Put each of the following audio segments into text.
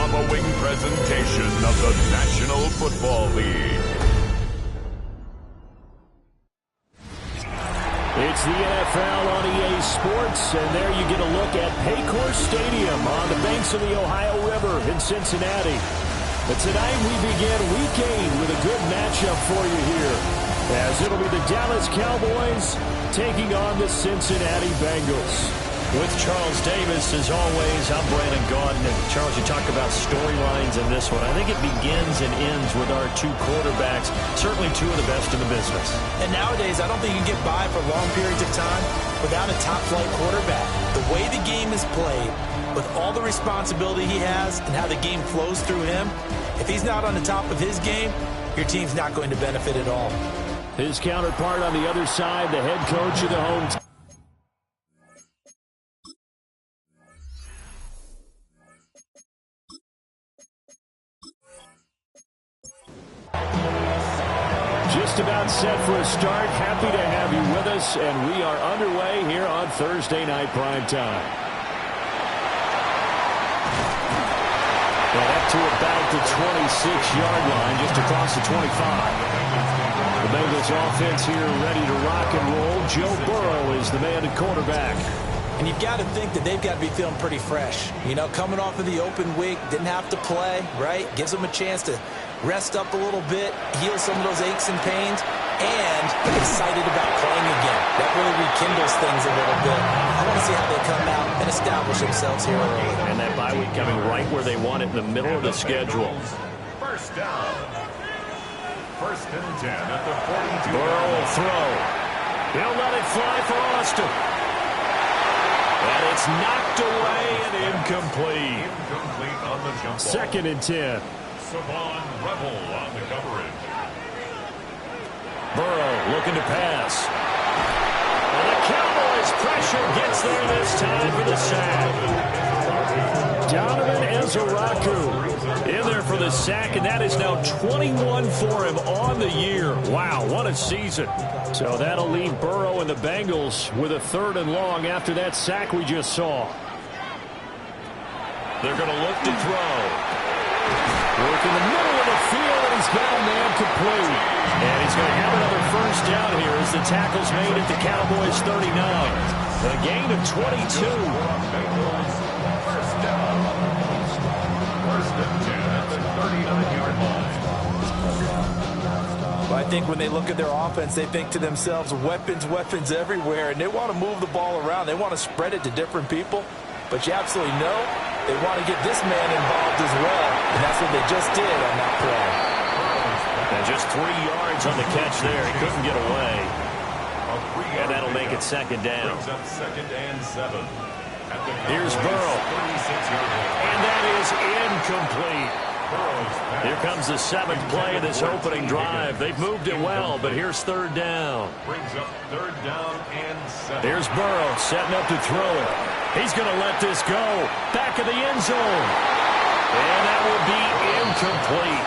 following presentation of the National Football League. It's the NFL on EA Sports, and there you get a look at Paycor Stadium on the banks of the Ohio River in Cincinnati. But tonight we begin Week 8 with a good matchup for you here, as it'll be the Dallas Cowboys taking on the Cincinnati Bengals. With Charles Davis, as always, I'm Brandon Gaudin. And Charles, you talk about storylines in this one. I think it begins and ends with our two quarterbacks, certainly two of the best in the business. And nowadays, I don't think you can get by for long periods of time without a top-flight quarterback. The way the game is played, with all the responsibility he has and how the game flows through him, if he's not on the top of his game, your team's not going to benefit at all. His counterpart on the other side, the head coach of the home team. Just about set for a start. Happy to have you with us, and we are underway here on Thursday Night Primetime. And up to about the 26-yard line, just across the 25. The Bengals offense here ready to rock and roll. Joe Burrow is the man at quarterback. And you've got to think that they've got to be feeling pretty fresh. You know, coming off of the open week, didn't have to play, right? Gives them a chance to rest up a little bit, heal some of those aches and pains, and excited about playing again. That really rekindles things a little bit. I want to see how they come out and establish themselves here early. And that bye week coming right where they want it, in the middle of the schedule. First down. First and 10 at the 42. Burrow will throw. He'll let it fly for Austin. And it's knocked away and incomplete. Incomplete on the jump ball. Second and 10. Savon Rebel on the coverage. Burrow looking to pass. And the Cowboys pressure gets there this time for the sack. Donovan Ezeraku in there for the sack, and that is now 21 for him on the year. Wow, what a season. So that'll leave Burrow and the Bengals with a 3rd and long after that sack we just saw. They're going to look to throw. Work in the middle of the field, and he's got a man complete. And he's going to have another first down here as the tackle's made at the Cowboys 39. A gain of 22. First down. First and 10 at the 39-yard line. But I think when they look at their offense, they think to themselves, weapons, weapons everywhere, and they want to move the ball around. They want to spread it to different people. But you absolutely know they want to get this man involved as well, and that's what they just did on that play. And just 3 yards on the catch there. He couldn't get away. And that'll make it second down. Second and 7. Here's Burrow. And that is incomplete. Here comes the 7th play of this opening drive. They've moved it well, but here's 3rd down. Brings up 3rd down and 7. Here's Burrow setting up to throw it. He's going to let this go. Back of the end zone. And that will be incomplete.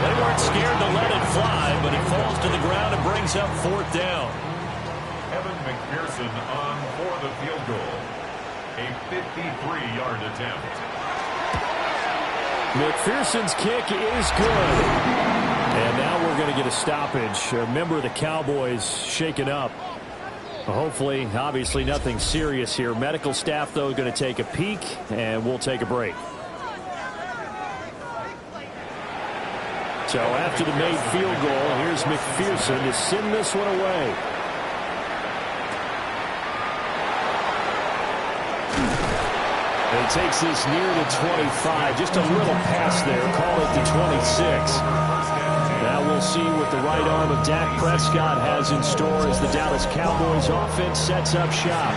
They weren't scared to let it fly, but it falls to the ground and brings up 4th down. Evan McPherson on for the field goal. A 53-yard attempt. McPherson's kick is good. And now we're going to get a stoppage. A member of the Cowboys shaken up. Hopefully, obviously, nothing serious here. Medical staff, though, going to take a peek, and we'll take a break. So after the made field goal, here's McPherson to send this one away. And he takes this near the 25. Just a little pass there. Call it the 26. Now we'll see what the right arm of Dak Prescott has in store as the Dallas Cowboys offense sets up shop.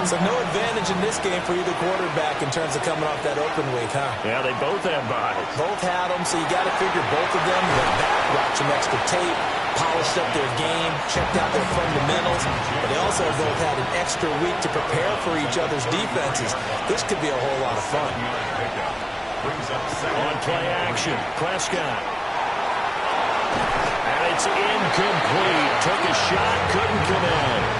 So no advantage in this game for either quarterback in terms of coming off that open week, huh? Yeah, they both have byes. Both had them, so you got to figure both of them went back, watched some extra tape, polished up their game, checked out their fundamentals, but they also both had an extra week to prepare for each other's defenses. This could be a whole lot of fun. On play action, Prescott. And it's incomplete. Took a shot, couldn't connect.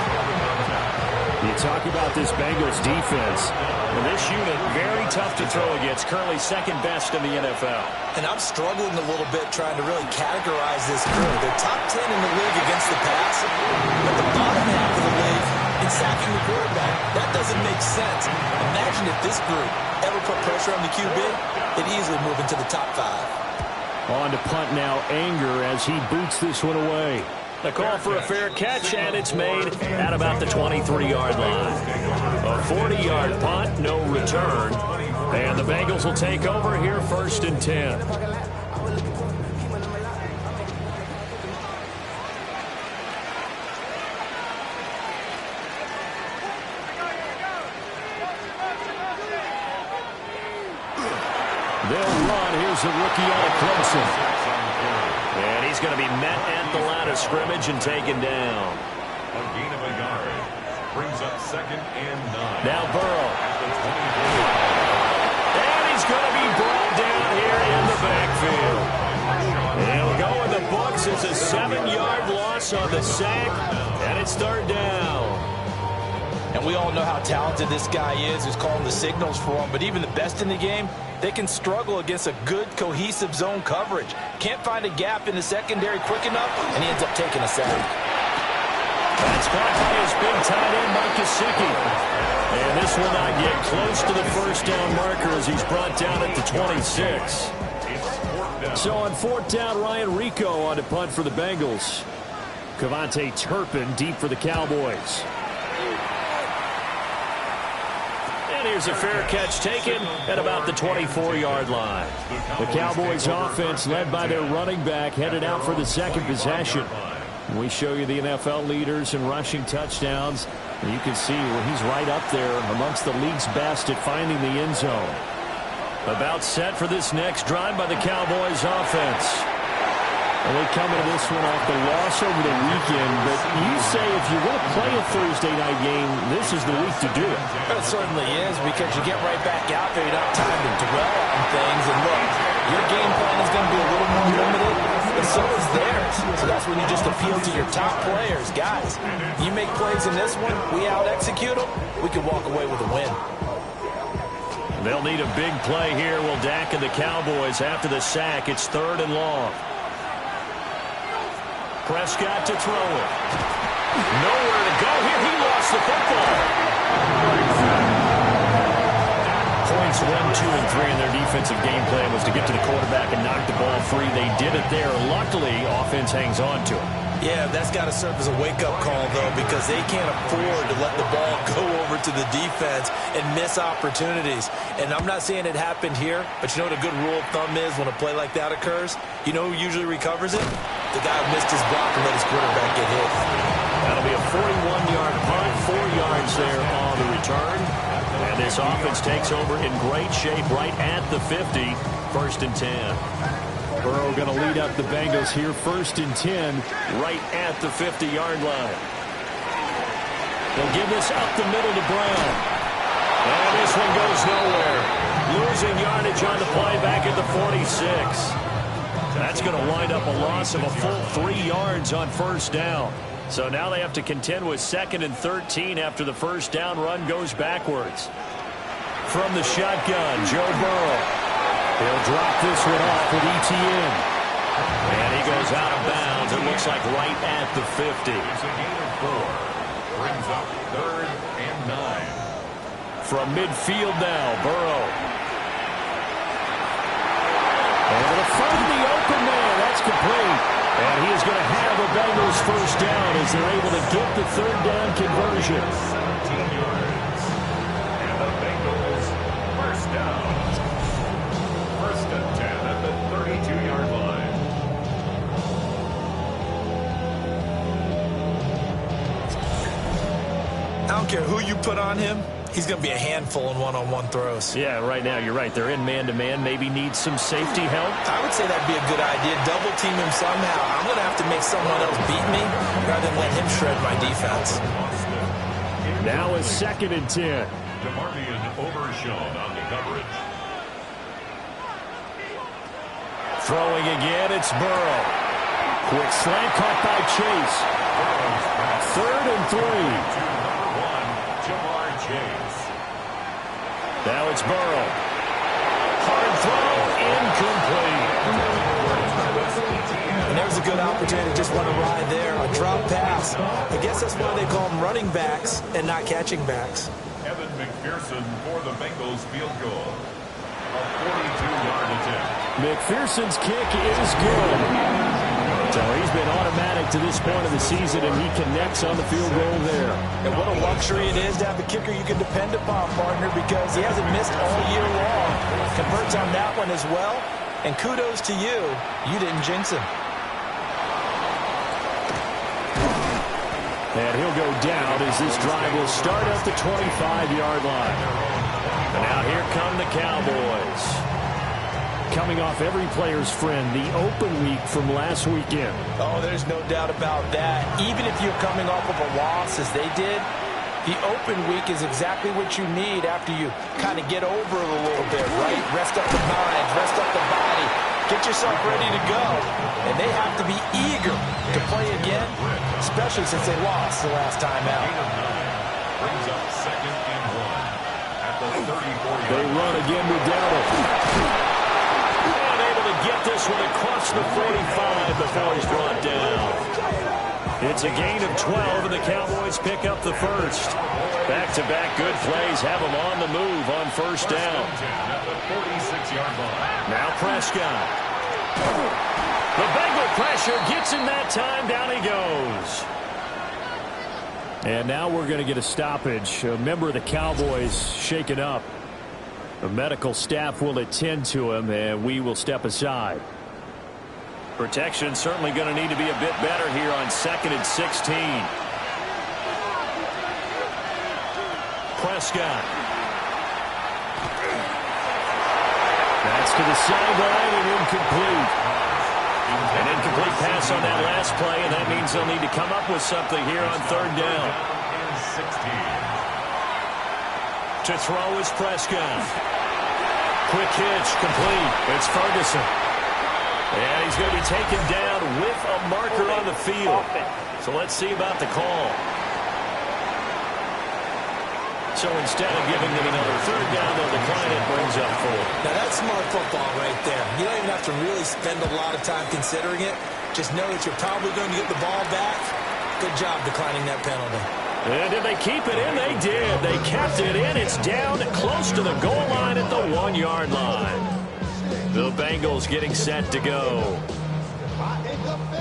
You talk about this Bengals defense. And this unit, very tough to throw against. Currently second best in the NFL. And I'm struggling a little bit trying to really categorize this group. They're top 10 in the league against the pass, but the bottom half of the league in sacking the quarterback. That doesn't make sense. Imagine if this group ever put pressure on the QB, it'd easily move into the top 5. On to punt now, Anger, as he boots this one away. The call for a fair catch, and it's made at about the 23-yard line. A 40-yard punt, no return. And the Bengals will take over here, 1st and 10. They'll run. Here's the rookie out of Clemson. And he's going to be met at the line of scrimmage and taken down. A gain of a yard. Brings up 2nd and 9. Now Burrow. At the 23. And he's going to be brought down here in the backfield. He'll go in the books as a 7-yard loss on the sack. And it's 3rd down. And we all know how talented this guy is who's calling the signals for him. But even the best in the game, they can struggle against a good, cohesive zone coverage. Can't find a gap in the secondary quick enough, and he ends up taking a sack. That's caught by his big tight end, Mike Gesicki. And this will not get close to the 1st down marker as he's brought down at the 26. So on 4th down, Ryan Rico on to punt for the Bengals. Cavante Turpin deep for the Cowboys. And here's a fair catch taken at about the 24-yard line. The Cowboys offense led by their running back headed out for the 2nd possession. We show you the NFL leaders in rushing touchdowns. And you can see where he's right up there amongst the league's best at finding the end zone. About set for this next drive by the Cowboys offense. And they come into this one off the loss over the weekend, but you say if you want to play a Thursday night game, this is the week to do it. It certainly is, because you get right back out there. You don't have time to dwell on things. And look, your game plan is going to be a little more limited, but so is theirs. So that's when you just appeal to your top players. Guys, you make plays in this one, we out-execute them, we can walk away with a win. They'll need a big play here. Will Dak and the Cowboys after the sack. It's 3rd and long. Prescott to throw it. Nowhere to go here. He lost the football. Points 1, 2, and 3 in their defensive game plan was to get to the quarterback and knock the ball free. They did it there. Luckily, offense hangs on to it. Yeah, that's got to serve as a wake-up call, though, because they can't afford to let the ball go over to the defense and miss opportunities. And I'm not saying it happened here, but you know what a good rule of thumb is when a play like that occurs? You know who usually recovers it? The guy who missed his block and let his quarterback get hit. That'll be a 41-yard punt, 4 yards there on the return. And this offense takes over in great shape right at the 50, 1st and 10. Burrow going to lead up the Bengals here, 1st and 10. Right at the 50-yard line. They'll give this up the middle to Brown. And this one goes nowhere. Losing yardage on the play back at the 46. That's going to wind up a loss of a full 3 yards on 1st down. So now they have to contend with 2nd and 13 after the 1st down run goes backwards. From the shotgun, Joe Burrow. He'll drop this one off with ETN. And he goes out of bounds. It looks like right at the 50. It's a gain of 4. Brings up 3rd and 9. From midfield now, Burrow. Able to find the open man. That's complete. And he is going to have a Bengals 1st down as they're able to get the 3rd down conversion. 17 yards. And the Bengals 1st down. 1st and 10 at the 32-yard line. I don't care who you put on him. He's going to be a handful in one-on-one throws. Yeah, right now, you're right. They're in man-to-man. Maybe need some safety help. I would say that'd be a good idea. Double team him somehow. I'm going to have to make someone else beat me rather than let him shred my defense. Now a 2nd and 10. DeMarvion overshown on the coverage. Throwing again, it's Burrow. Quick slant caught by Chase. 3rd and 3. Chase. Now it's Burrow. Hard throw, incomplete. And there's a good opportunity to just run a ride there, a drop pass. I guess that's why they call them running backs and not catching backs. Evan McPherson for the Bengals field goal. A 42-yard attempt. McPherson's kick is good. So he's been automatic to this point of the season, and he connects on the field goal there. And what a luxury it is to have a kicker you can depend upon, partner, because he hasn't missed all year long. Converts on that one as well. And kudos to you. You didn't jinx him. And he'll go down as this drive will start at the 25-yard line. And now here come the Cowboys. Coming off every player's friend, the open week from last weekend. Oh, there's no doubt about that. Even if you're coming off of a loss as they did, the open week is exactly what you need after you kind of get over it a little bit, right? Rest up the mind, rest up the body, get yourself ready to go. And they have to be eager to play again, especially since they lost the last time out. Brings up 2nd and 1 at the 34-yard. They run again with Dowdle. And able to get this one across the 45 before he's brought down. It's a gain of 12, and the Cowboys pick up the first. Back-to-back good plays have them on the move on first down. At the 46-yard line. Now Prescott. The Bengal pressure gets him that time. Down he goes. And now we're going to get a stoppage. A member of the Cowboys shaken up. The medical staff will attend to him, and we will step aside. Protection certainly going to need to be a bit better here on 2nd and 16. Prescott. That's to the sideline and incomplete. An incomplete pass on that last play, and that means they'll need to come up with something here on 3rd down. And 16. To throw is Prescott. Quick hitch, complete. It's Ferguson. And he's going to be taken down with a marker on the field. So let's see about the call. So instead of giving them another 3rd down, they'll decline it, brings up 4. Now that's smart football right there. You don't even have to really spend a lot of time considering it. Just know that you're probably going to get the ball back. Good job declining that penalty. And did they keep it in? They did. They kept it in. It's down close to the goal line at the 1-yard line. The Bengals getting set to go.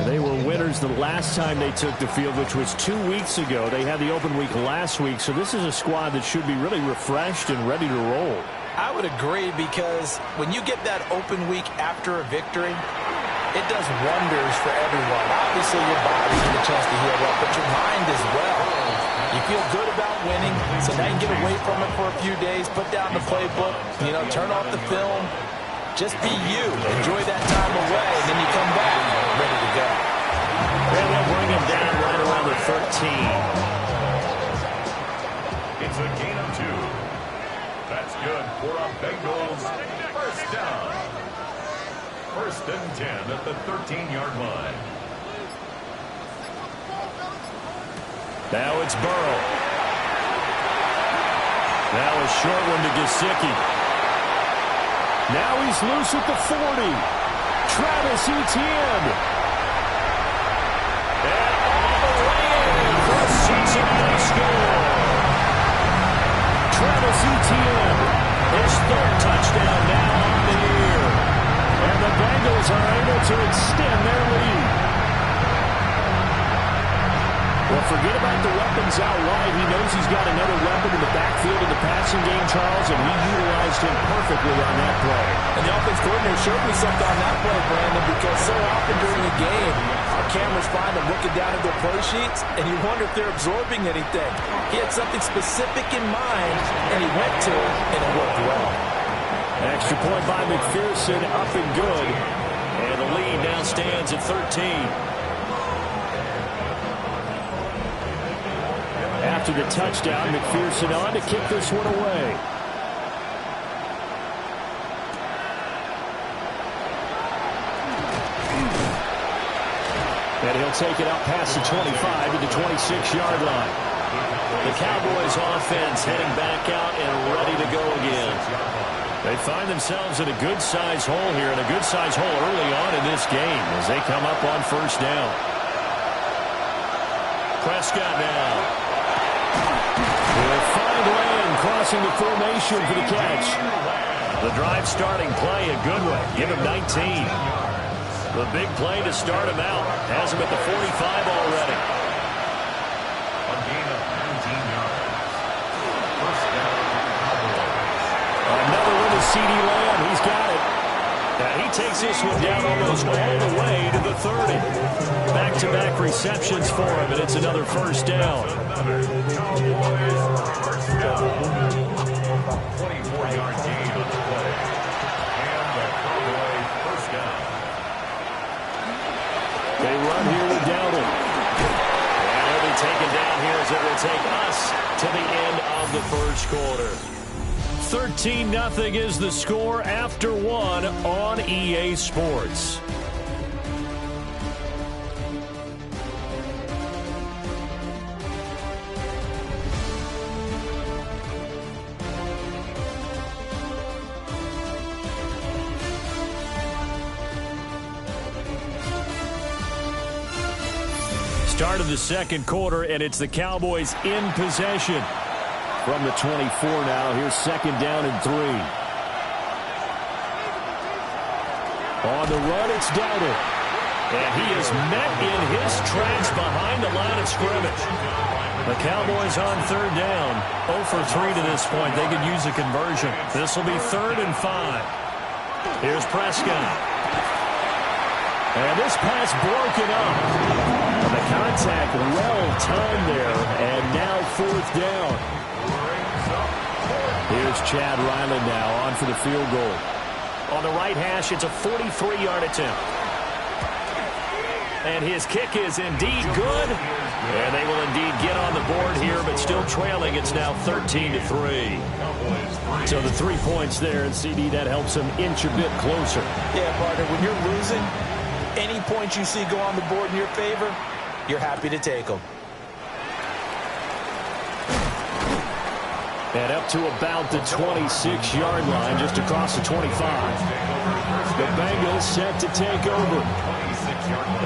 They were winners the last time they took the field, which was 2 weeks ago. They had the open week last week, so this is a squad that should be really refreshed and ready to roll. I would agree, because when you get that open week after a victory, it does wonders for everyone. Obviously, your body gets a chance to heal up, but your mind as well. You feel good about winning, so now you can get away from it for a few days, put down the playbook, turn off the film. Just be you. Enjoy that time away, and then you come back ready to go. And they'll bring him down right around the 13. It's a gain of 2. That's good for a Bengals first down. 1st and 10 at the 13-yard line. Now it's Burrow. Now a short one to Gesicki. Now he's loose at the 40. Travis Etienne. And all the way in for a Cincinnati score. Travis Etienne. His 3rd touchdown now on the year. And the Bengals are able to extend their lead. Well, forget about the weapons out wide. He knows he's got another weapon in the backfield in the passing game, Charles, and he utilized him perfectly on that play. And the offense coordinator showed me something on that play, Brandon, because so often during the game, our cameras find them looking down at their play sheets, and you wonder if they're absorbing anything. He had something specific in mind, and he went to it, and it worked well. Extra point by McPherson, up and good. And the lead now stands at 13. After the touchdown, McPherson on to kick this one away. And he'll take it up past the 25 to the 26-yard line. The Cowboys offense heading back out and ready to go again. They find themselves in a good-sized hole here, and a good-sized hole early on in this game as they come up on first down. Prescott now. Will find Lamb crossing the formation for the catch. The drive starting play, a good one. Give him 19. The big play to start him out. Has him at the 45 already. A gain of 19 yards. First down, Cowboys. Another one to CeeDee Lamb. He's got it. Now he takes this one down almost all the way to the 30. Back-to-back receptions for him, and it's another first down. Another Cowboys first down. 24-yard gain on the play. And the Cowboys first down. They run here with Dowdle. And he'll be taken down here as it will take us to the end of the first quarter. 13-0 is the score after one on EA Sports. Start of the second quarter, and it's the Cowboys in possession. From the 24 now, here's second down and 3. On the run, it's Dowdle. And he is met in his tracks behind the line of scrimmage. The Cowboys on third down. 0 for 3 to this point. They could use a conversion. This will be 3rd and 5. Here's Prescott. And this pass broken up. The contact well timed there, and now 4th down. Here's Chad Ryland now on for the field goal. On the right hash, it's a 43-yard attempt. And his kick is indeed good. And they will indeed get on the board here, but still trailing. It's now 13-3. So the 3 points there, and CD, that helps them inch a bit closer. Yeah, partner, when you're losing, any points you see go on the board in your favor, you're happy to take them. And up to about the 26-yard line, just across the 25. The Bengals set to take over.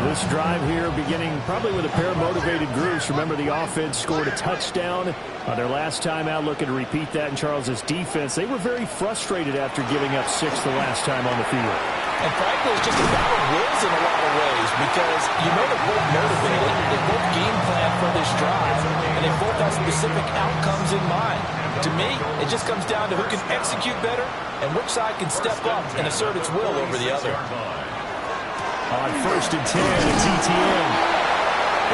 This drive here beginning probably with a pair of motivated groups. Remember, the offense scored a touchdown on their last time out. Looking to repeat that in Charles's defense. They were very frustrated after giving up 6 the last time on the field. And frankly, it's just a battle of wills in a lot of ways because you know they're both motivated. They both game plan for this drive, and they both have specific outcomes in mind. To me, it just comes down to who can execute better and which side can step up and assert its will over the other. On 1st and 10, it's ETN.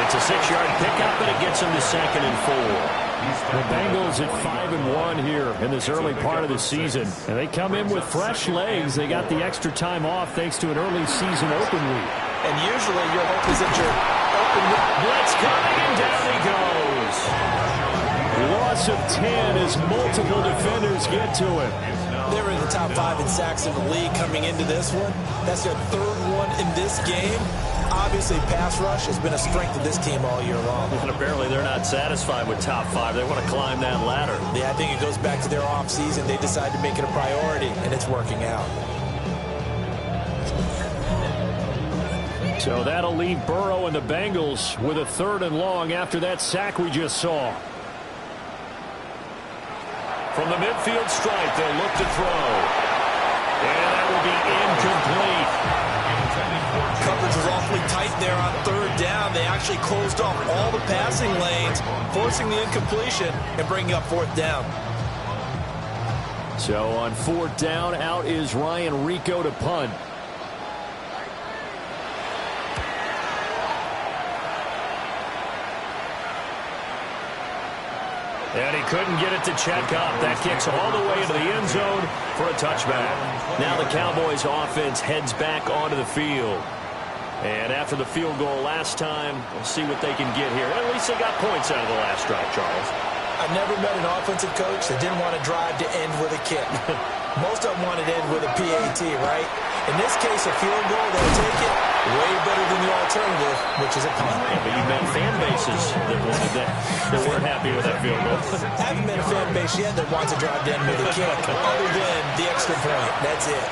It's a 6-yard pickup, and it gets them to 2nd and 4. The Bengals at 5-1 here in this early part of the season. And they come in with fresh legs. They got the extra time off thanks to an early season open week. And usually your hope is that you're open week. Blitz coming, and down he goes. Loss of 10 as multiple defenders get to him. They were in the top 5 in sacks in the league coming into this one. That's their 3rd one in this game. Obviously, pass rush has been a strength of this team all year long. And apparently they're not satisfied with top 5. They want to climb that ladder. Yeah, I think it goes back to their offseason. They decided to make it a priority, and it's working out. So that'll leave Burrow and the Bengals with a 3rd and long after that sack we just saw. From the midfield stripe, they'll look to throw. And that will be incomplete. Coverage was awfully tight there on 3rd down. They actually closed off all the passing lanes, forcing the incompletion and bringing up 4th down. So on 4th down, out is Ryan Rico to punt. And he couldn't get it to check up. That kicks all the way into the end zone for a touchback. Now the Cowboys offense heads back onto the field. And after the field goal last time, we'll see what they can get here. At least they got points out of the last drive, Charles. I've never met an offensive coach that didn't want to drive to end with a kick. Most of them want it in with a PAT, right? In this case, a field goal, they'll take it way better than the alternative, which is a punt. Yeah, but you've met fan bases that wanted that weren't happy with that field goal. I haven't met a fan base yet that wants to drive down with a kick other than the extra point. That's it.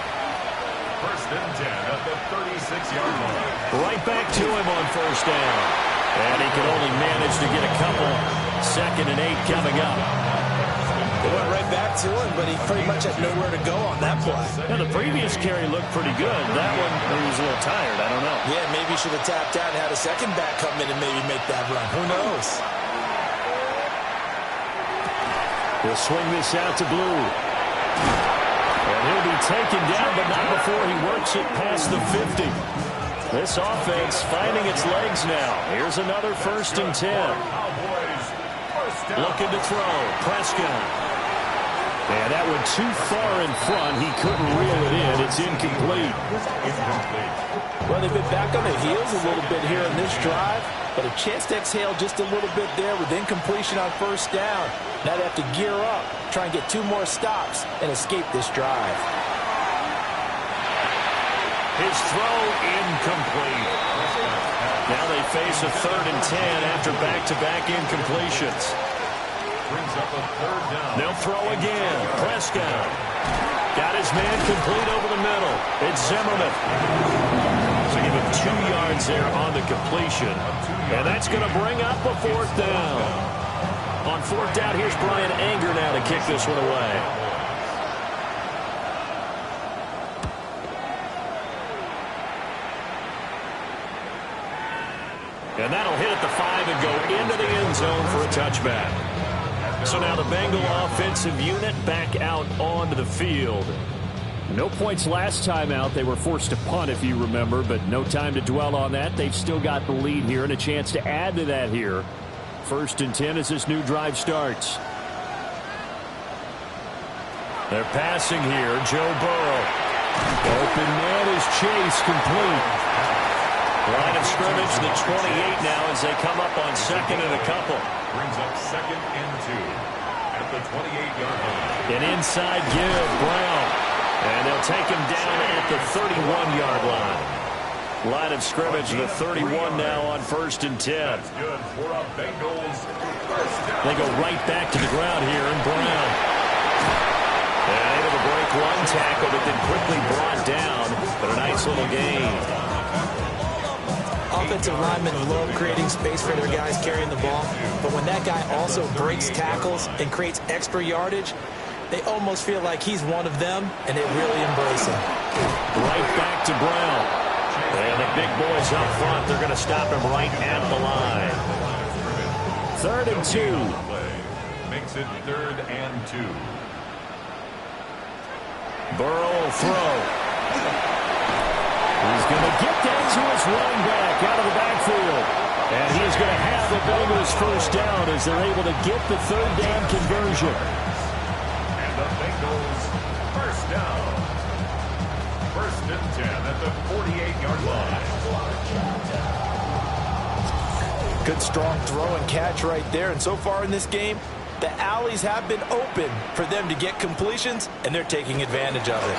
First and 10 at the 36-yard line. Right back to him on first down. And he can only manage to get a couple. 2nd and 8 coming up. They went right back to him, but he pretty much had nowhere to go on that play. Yeah, the previous carry looked pretty good. That one, he was a little tired. I don't know. Yeah, maybe he should have tapped out and had a second back come in and maybe make that run. Who knows? He'll swing this out to Blue. And he'll be taken down, but not before he works it past the 50. This offense finding its legs now. Here's another 1st and 10. Cowboys, first down. Looking to throw. Prescott. And that went too far in front. He couldn't reel it in. It's incomplete. Well, they've been back on their heels a little bit here in this drive, but a chance to exhale just a little bit there with incompletion on first down. Now they have to gear up, try and get 2 more stops, and escape this drive. His throw incomplete. Now they face a 3rd and 10 after back-to-back incompletions. Brings up a 3rd down. They'll throw again. Prescott. Got his man complete over the middle. It's Zimmerman. So give him 2 yards there on the completion. And that's going to bring up a 4th down. On 4th down, here's Brian Anger now to kick this one away. And that'll hit at the 5 and go into the end zone for a touchback. So now the Bengal offensive unit back out onto the field. No points last time out. They were forced to punt, if you remember, but no time to dwell on that. They've still got the lead here and a chance to add to that here. 1st and 10 as this new drive starts. They're passing here. Joe Burrow. Open man is Chase, complete. Line of scrimmage, the 28 now as they come up on 2nd and a couple. Brings up 2nd and 2 at the 28-yard line. An inside give, Brown. And they'll take him down at the 31-yard line. Line of scrimmage, the 31 now on 1st and 10. That's good for a Bengals first down. They go right back to the ground here, and Brown. And able to break 1 tackle, but then quickly brought down. But a nice little gain. Offensive linemen love creating space for their guys carrying the ball, but when that guy also breaks tackles and creates extra yardage, they almost feel like he's one of them, and they really embrace him. Right back to Brown. And the big boys up front, they're going to stop him right at the line. 3rd and 2. Makes it 3rd and 2. Burrow will throw. He's going to get that to his running back out of the backfield. And he's going to have the Bengals first down as they're able to get the 3rd down conversion. And the Bengals first down. 1st and 10 at the 48-yard line. Good strong throw and catch right there. And so far in this game, the alleys have been open for them to get completions, and they're taking advantage of it.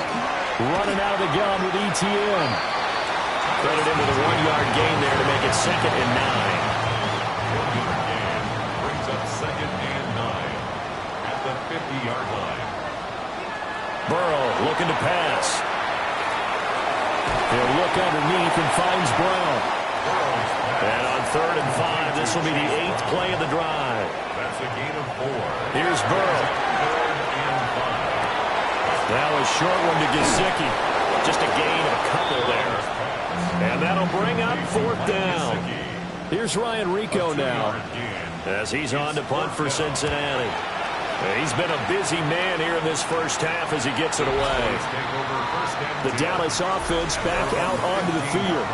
Running out of the gun with ETN. Credit him with a 1-yard gain there to make it 2nd and 9. 1-yard gain brings up 2nd and 9 at the 50-yard line. Burrow looking to pass. He'll look underneath and finds Brown. And on 3rd and 5, this will be the 8th play of the drive. That's a gain of 4. Here's Burrow. 3rd and 5. Now a short one to Gesicki. Just a gain of a couple there. And that'll bring up 4th down. Here's Ryan Rico now, as he's on to punt for Cincinnati. He's been a busy man here in this first half as he gets it away. The Dallas offense back out onto the field.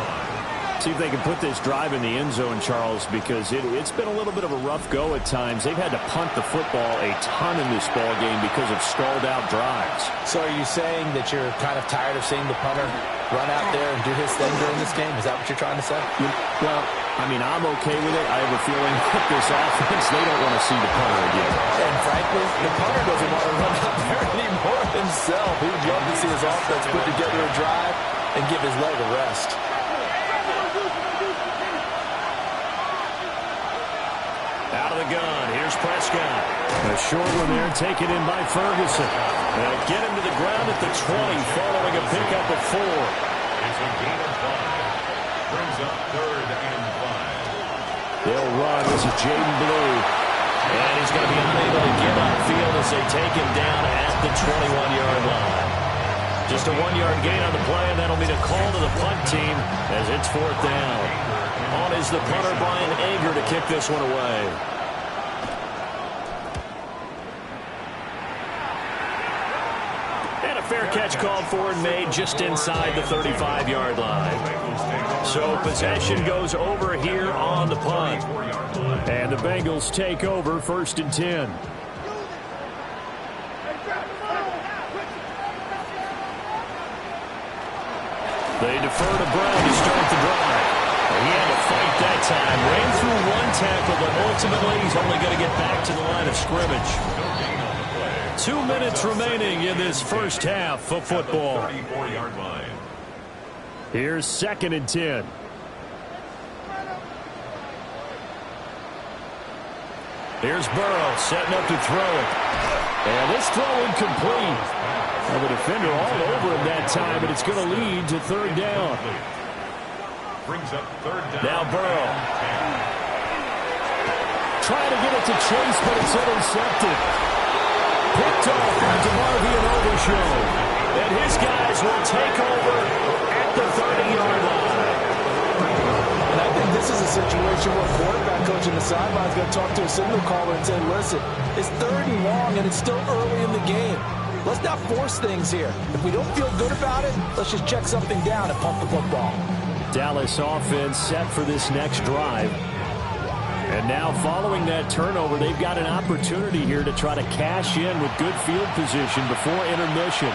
See if they can put this drive in the end zone, Charles, because it's been a little bit of a rough go at times. They've had to punt the football a ton in this ball game because of stalled out drives. So are you saying that you're kind of tired of seeing the punter run out there and do his thing during this game? Is that what you're trying to say? Well, I mean, I'm okay with it. I have a feeling that this offense, they don't want to see the punter again. And frankly, the punter doesn't want to run out there anymore himself. He offense put together a drive and give his leg a rest. Out of the gun, here's Prescott. A short one there, taken in by Ferguson. They'll get him to the ground at the 20, following a pickup of 4. It's a gain of 5. Brings up 3rd and 5. They'll run. This is Jaden Blue. And he's going to be unable to get upfield as they take him down at the 21-yard line. Just a 1-yard gain on the play, and that'll be a call to the punt team as it's 4th down. On is the punter, Brian Ager, to kick this one away. And a fair catch called for and made just inside the 35-yard line. So possession goes over here on the punt. And the Bengals take over 1st and 10. They defer to Brown to start the drive. He had to fight that time. Ran through 1 tackle, but ultimately he's only going to get back to the line of scrimmage. 2 minutes remaining in this first half of football. 34-yard line. Here's 2nd and 10. Here's Burrow setting up to throw it. And this throw incomplete. Well, the defender all over him that time, and it's going to lead to 3rd down. Brings up 3rd down. Now Burrow. Trying to get it to Chase, but it's intercepted. Picked off by DeMarvion Overshow. And his guys will take over at the 30-yard line. And I think this is a situation where quarterback coach on the sideline is going to talk to a signal caller and say, listen, it's 3rd and long, and it's still early in the game. Let's not force things here. If we don't feel good about it, let's just check something down and pump the football. Dallas offense set for this next drive. And now following that turnover, they've got an opportunity here to try to cash in with good field position before intermission.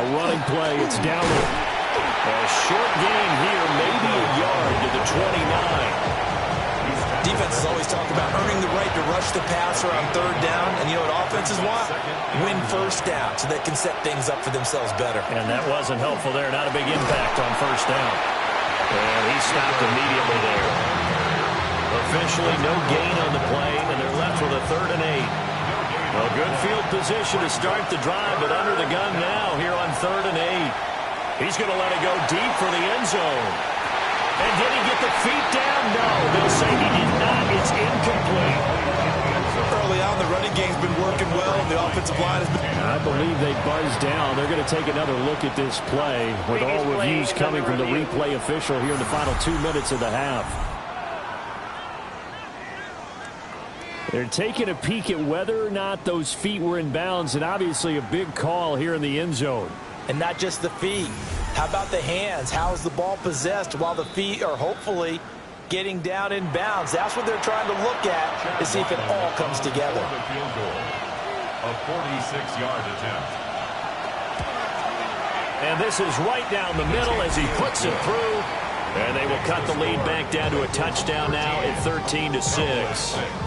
A running play, it's down. A short gain here, maybe a yard to the 29. Defenses always talk about earning the right to rush the passer on 3rd down. And you know what offenses want? Win 1st down so they can set things up for themselves better. And that wasn't helpful there. Not a big impact on 1st down. And he stopped immediately there. Officially no gain on the play, and they're left with a 3rd and 8. Well, good field position to start the drive, but under the gun now here on 3rd and 8. He's going to let it go deep for the end zone. And did he get the feet down? No, they'll say he did not. It's incomplete. Early on, the running game's been working well. The offensive line has been... I believe they buzzed down. They're going to take another look at this play with all reviews coming from the replay official here in the final 2 minutes of the half. They're taking a peek at whether or not those feet were in bounds, and obviously a big call here in the end zone. And not just the feet. How about the hands? How is the ball possessed while the feet are hopefully getting down in bounds? That's what they're trying to look at to see if it all comes together. A 46-yard attempt. And this is right down the middle as he puts it through. And they will cut the lead back down to a touchdown now at 13-6.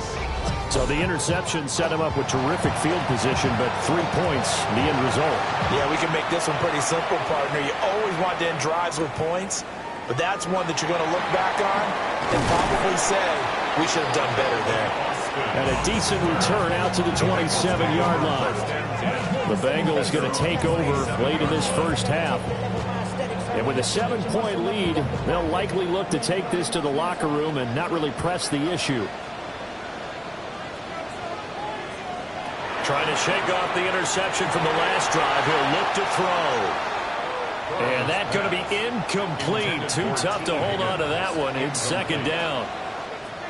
So the interception set him up with terrific field position, but 3 points, the end result. Yeah, we can make this one pretty simple, partner. You always want to end drives with points, but that's one that you're going to look back on and probably say, we should have done better there. And a decent return out to the 27-yard line. The Bengals going to take over late in this first half. And with a 7-point lead, they'll likely look to take this to the locker room and not really press the issue. Trying to shake off the interception from the last drive. He'll look to throw. And that's going to be incomplete. Too tough to hold on to that one. It's 2nd down.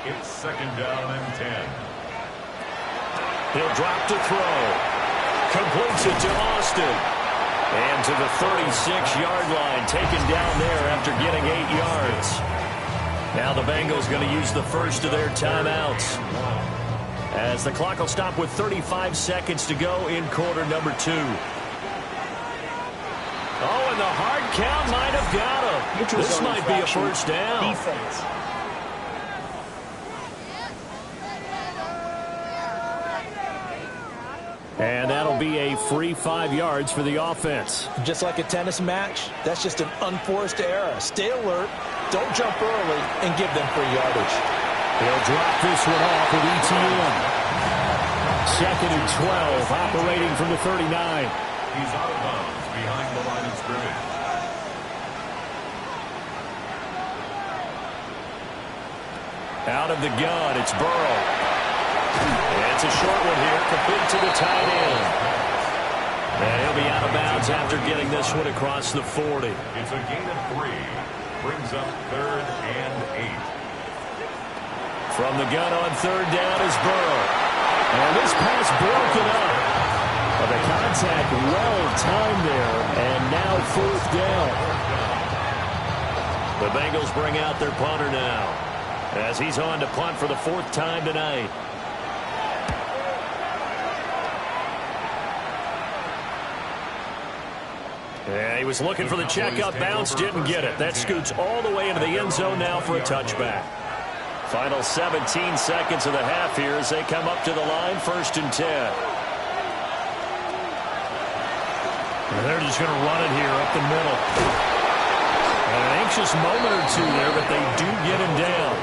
It's 2nd down and 10. He'll drop to throw. Completes it to Austin. And to the 36-yard line. Taken down there after getting 8 yards. Now the Bengals going to use the first of their timeouts, as the clock will stop with 35 seconds to go in quarter number 2. Oh, and the hard count might have got him. This might be a first down. Defense. And that'll be a free 5 yards for the offense. Just like a tennis match, that's just an unforced error. Stay alert, don't jump early, and give them free yardage. They'll drop this one off with ETN. 2nd and 12, operating from the 39. He's out of bounds behind the line of scrimmage. Out of the gun, it's Burrow. It's a short one here, complete to the tight end. And he'll be out of bounds after getting this one across the 40. It's a gain of 3. Brings up 3rd and 8. From the gun on 3rd down is Burrow. And this pass broken up. But the contact well timed there, and now 4th down. The Bengals bring out their punter now, as he's on to punt for the 4th time tonight. Yeah, he was looking for the checkup bounce, didn't get it. That scoots all the way into the end zone now for a touchback. Final 17 seconds of the half here as they come up to the line, 1st and 10. And they're just going to run it here up the middle. And an anxious moment or two there, but they do get him down.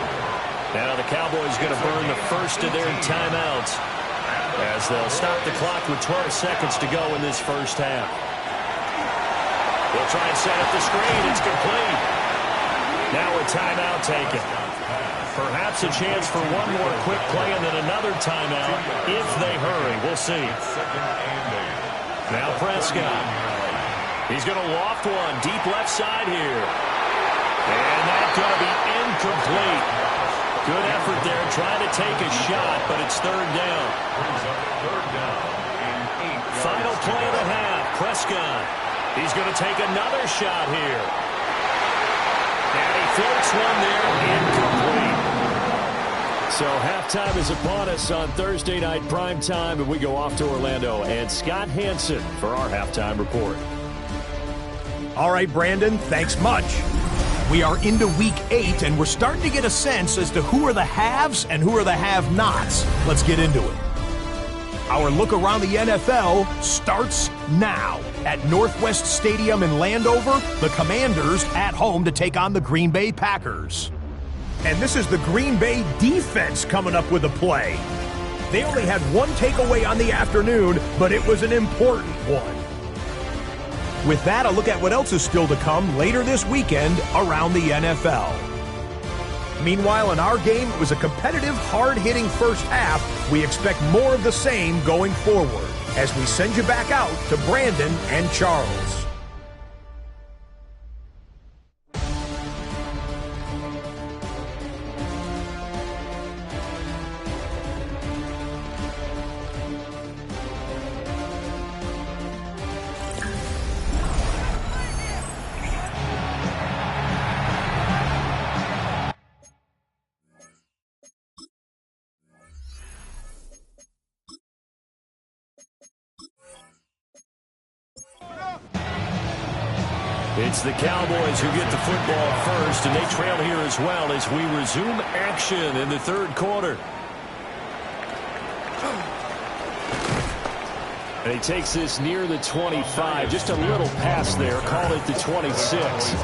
Now the Cowboys going to burn the first of their timeouts as they'll stop the clock with 12 seconds to go in this first half. They'll try and set up the screen. It's complete. Now a timeout taken. Perhaps a chance for one more quick play and then another timeout if they hurry. We'll see. Now Prescott. He's going to loft one deep left side here. And that's going to be incomplete. Good effort there trying to take a shot, but it's 3rd down. Final play of the half. Prescott. He's going to take another shot here. And he floats one there, incomplete. So halftime is upon us on Thursday night primetime, and we go off to Orlando. And Scott Hansen for our halftime report. All right, Brandon, thanks much. We are into Week 8, and we're starting to get a sense as to who are the haves and who are the have-nots. Let's get into it. Our look around the NFL starts now. At Northwest Stadium in Landover, the Commanders at home to take on the Green Bay Packers. And this is the Green Bay defense coming up with a play. They only had one takeaway on the afternoon, but it was an important one. With that, a look at what else is still to come later this weekend around the NFL. Meanwhile, in our game, it was a competitive, hard-hitting first half. We expect more of the same going forward as we send you back out to Brandon and Charles. It's the Cowboys who get the football first, and they trail here as well as we resume action in the 3rd quarter. And he takes this near the 25, just a little pass there, call it the 26.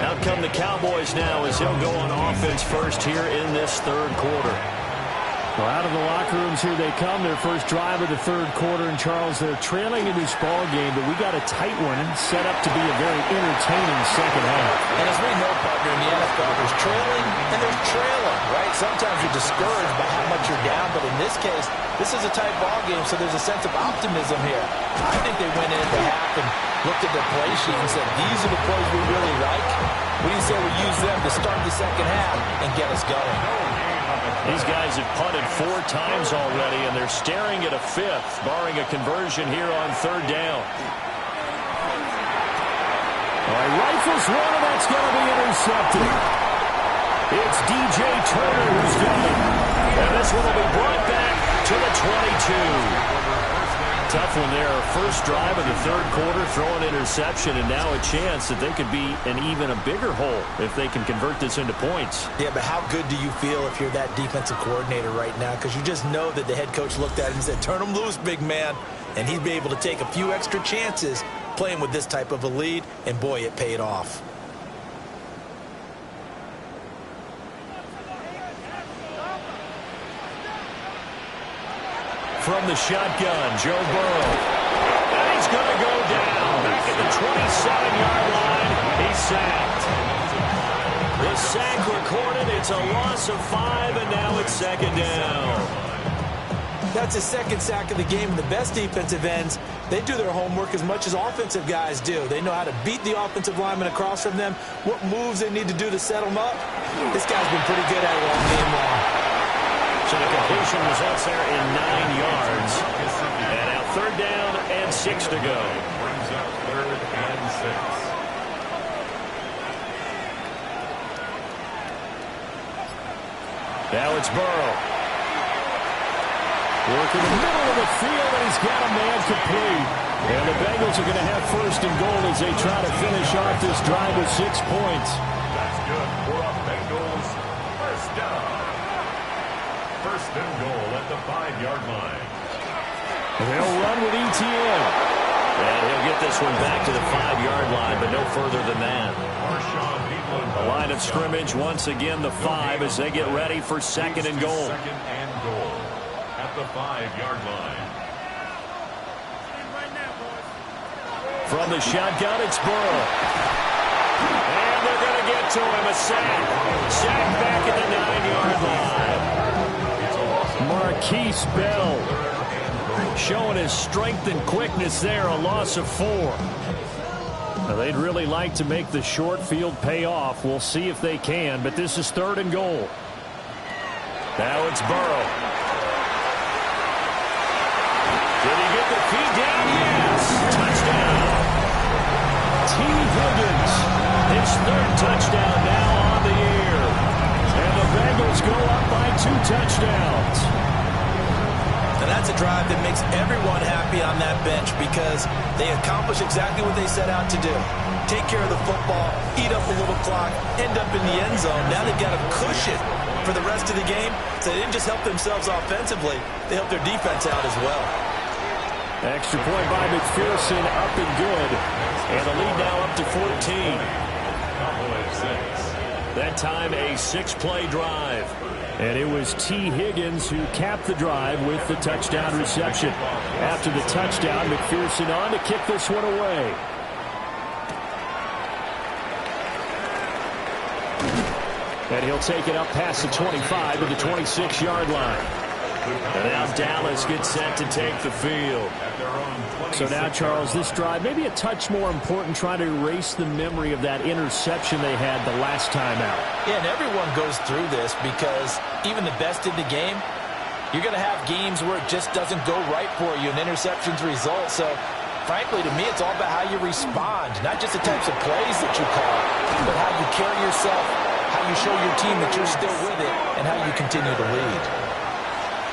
Out come the Cowboys now as they'll go on offense first here in this 3rd quarter. Well, out of the locker rooms here they come, their first drive of the 3rd quarter. And, Charles, they're trailing in this ball game, but we got a tight one set up to be a very entertaining second half. And as we know, partner, in the NFL, there's trailing and there's trailing, right? Sometimes you're discouraged by how much you're down, but in this case, this is a tight ball game, so there's a sense of optimism here. I think they went into half and looked at their play sheet and said, these are the plays we really like. We say we use them to start the second half and get us going. These guys have punted 4 times already, and they're staring at a 5th, barring a conversion here on 3rd down. All right, rifles one, and that's going to be intercepted. It's DJ Turner who's got it. And this one will be brought back to the 22. Tough one there. First drive of the third quarter, throw an interception, and now a chance that they could be in even a bigger hole if they can convert this into points. Yeah, but how good do you feel if you're that defensive coordinator right now? Because you just know that the head coach looked at him and said, turn him loose, big man. And he'd be able to take a few extra chances playing with this type of a lead, and boy, it paid off. From the shotgun, Joe Burrow. And he's going to go down. Back at the 27-yard line. He's sacked. The sack recorded. It's a loss of 5, and now it's second down. That's his second sack of the game. And the best defensive ends, they do their homework as much as offensive guys do. They know how to beat the offensive lineman across from them, what moves they need to do to set them up. This guy's been pretty good at it all game long. So the completion results there in 9 yards. And now third down and 6 to go. Brings up third and 6. Now it's Burrow. Working the middle of the field, and he's got a man complete. And the Bengals are going to have first and goal as they try to finish off this drive with 6 points. That's good for a Bengals first down. First and goal at the 5-yard line. They'll run with ETN. And he'll get this one back to the 5-yard line, but no further than that. The line of scrimmage, once again, the 5 as they get ready for second and goal. Second and goal at the 5-yard line. From the shotgun, it's Burrow. And they're going to get to him, a sack. Sack back at the 9-yard line. Marquise Bell showing his strength and quickness there, a loss of 4. Now, they'd really like to make the short field pay off. We'll see if they can, but this is third and goal. Now it's Burrow. Did he get the feet down? Yes! Touchdown! T. Higgins, his third touchdown now on the year. And the Bengals go up by 2 touchdowns. And that's a drive that makes everyone happy on that bench because they accomplish exactly what they set out to do. Take care of the football, eat up a little clock, end up in the end zone. Now they've got a cushion for the rest of the game. So they didn't just help themselves offensively, they helped their defense out as well. Extra point by McPherson, up and good. And the lead now up to 14. Cowboys 6. That time a 6-play drive. And it was T. Higgins who capped the drive with the touchdown reception. After the touchdown, McPherson on to kick this one away. And he'll take it up past the 25 to the 26-yard line. And now Dallas gets set to take the field. So now, Charles, this drive, maybe a touch more important, trying to erase the memory of that interception they had the last time out. Yeah, and everyone goes through this because even the best in the game, you're going to have games where it just doesn't go right for you, and interceptions result. So, frankly, to me, it's all about how you respond, not just the types of plays that you call, but how you carry yourself, how you show your team that you're still with it, and how you continue to lead.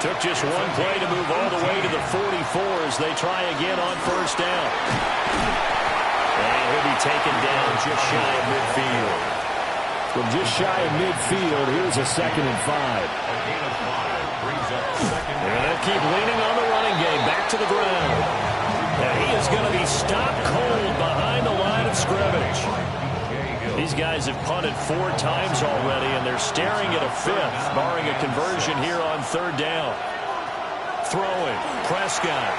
Took just one play to move all the way to the 44 as they try again on first down. And he'll be taken down just shy of midfield. From just shy of midfield, here's a 2nd and 5. And they'll keep leaning on the running game, back to the ground. And he is going to be stopped cold behind the line of scrimmage. These guys have punted 4 times already, and they're staring at a 5th, barring a conversion here on third down. Throwing, Prescott.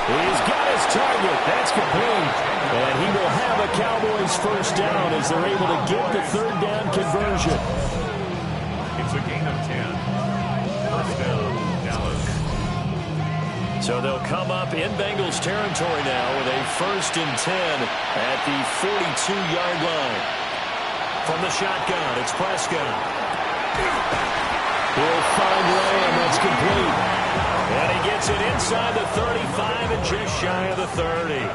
He's got his target. That's complete. And he will have a Cowboys first down as they're able to get the third down conversion. It's a gain of 10. First down, Dallas. So they'll come up in Bengals territory now with a 1st and 10 at the 42-yard line. From the shotgun, it's Prescott. He'll find Lamb. That's complete. And he gets it inside the 35 and just shy of the 30.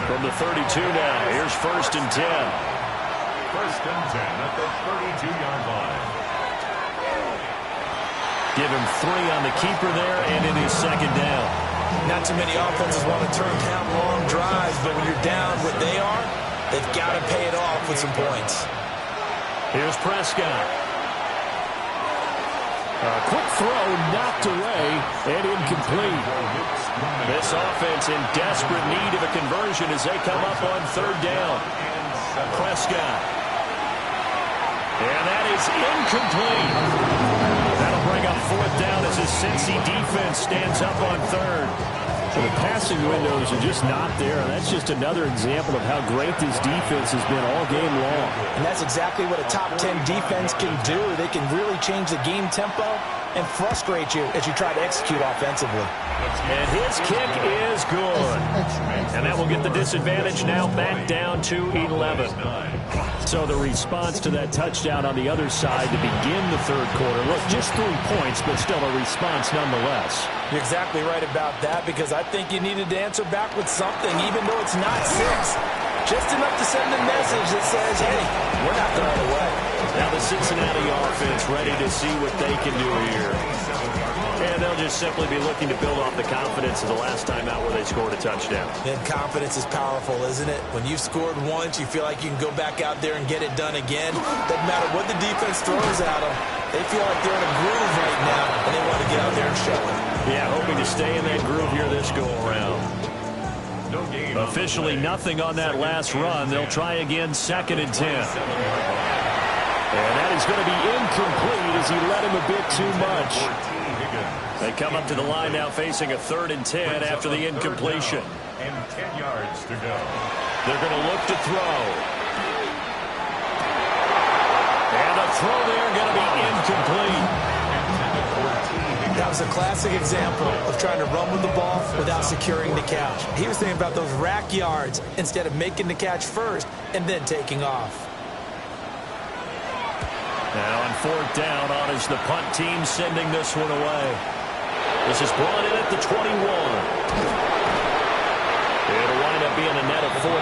From the 32 now, here's 1st and 10. 1st and 10 at the 32-yard line. Give him 3 on the keeper there, and it is 2nd down. Not too many offenses want to turn down long drives, but when you're down what they are, they've got to pay it off with some points. Here's Prescott. A quick throw knocked away and incomplete. This offense in desperate need of a conversion as they come up on third down. Prescott. And that is incomplete. That'll bring up fourth down as his Cincy defense stands up on third. So the passing windows are just not there. And that's just another example of how great this defense has been all game long. And that's exactly what a top 10 defense can do. They can really change the game tempo and frustrate you as you try to execute offensively. And his kick is good. And that will get the disadvantage now back down to 11. So the response to that touchdown on the other side to begin the third quarter. Look, just 3 points, but still a response nonetheless. You're exactly right about that, because I think you needed to answer back with something, even though it's not 6. Just enough to send a message that says, hey, we're not throwing away. Now the Cincinnati offense ready to see what they can do here. And they'll just simply be looking to build off the confidence of the last time out where they scored a touchdown. And confidence is powerful, isn't it? When you've scored once, you feel like you can go back out there and get it done again. Doesn't matter what the defense throws at them. They feel like they're in a groove right now, and they want to get out there and show it. Yeah, hoping to stay in that groove here this go-around. Officially nothing on that last run. They'll try again, 2nd and 10. And that is going to be incomplete as he led him a bit too much. They come up to the line now facing a 3rd and 10 after the incompletion. And 10 yards to go. They're going to look to throw. And a throw there going to be incomplete. That was a classic example of trying to run with the ball without securing the catch. He was thinking about those rack yards instead of making the catch first and then taking off. Now on 4th down, on is the punt team sending this one away. This is brought in at the 21. It'll wind up being a net of 41.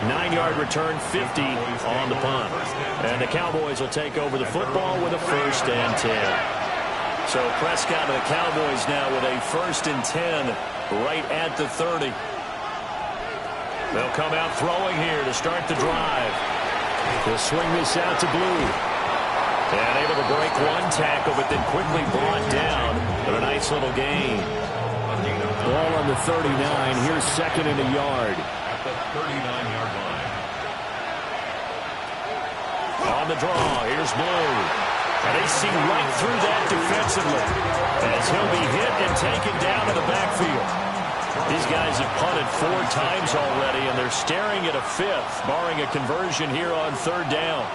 9-yard return, 50 on the punt. And the Cowboys will take over the football with a 1st and 10. So Prescott and the Cowboys now with a 1st and 10 right at the 30. They'll come out throwing here to start the drive. They'll swing this out to Blue. And able to break one tackle, but then quickly brought down with a nice little gain. Ball on the 39. Here's 2nd and a yard. At the 39-yard line. On the draw, here's Blue. And they see right through that defensively as he'll be hit and taken down in the backfield. These guys have punted 4 times already, and they're staring at a 5th, barring a conversion here on 3rd down.